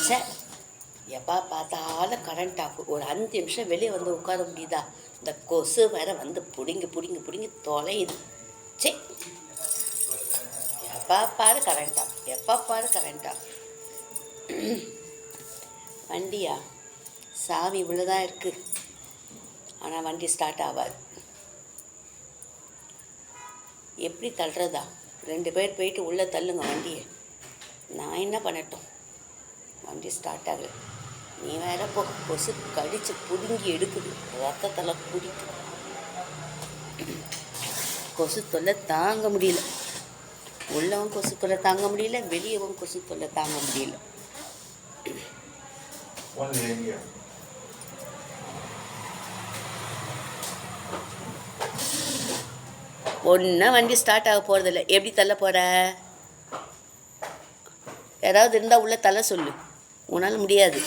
சே, எப்போ பார்த்தாலும் current off. ஒரு 5 நிமிஷம் வெளியே வந்து உட்கார முடியுதா? இந்த கொசு வேற வந்து பிடுங்கி தொலையுது. சே, எப்போ பாரு கரண்ட் ஆஃப். வண்டியா சாவி இவ்வளோதான் இருக்குது, ஆனால் வண்டி ஸ்டார்ட் ஆகாது. எப்படி தள்ளுறதா? 2 பேர் போயிட்டு உள்ளே தள்ளுங்க வண்டியை. நான் என்ன பண்ணட்டும்? வண்டி ஸ்டார்ட் ஆகலை. நீ வேற போ, கொசு கடிச்சு பிடுங்கி எடுக்குது, ரத்தத்தில் குடிக்கும். கொசு தொல்லை தாங்க முடியல. உள்ளவும் கொசு தொல்லை தாங்க முடியல, வெளியவும் கொசு தொல்லை தாங்க முடியல. ஒன்றும் வண்டி ஸ்டார்ட் ஆக போகிறதில்ல. எப்படி தள்ள போகிற? யாராவது இருந்தால் உள்ளே தள்ள சொல்லு. உன்னால் முடியாது.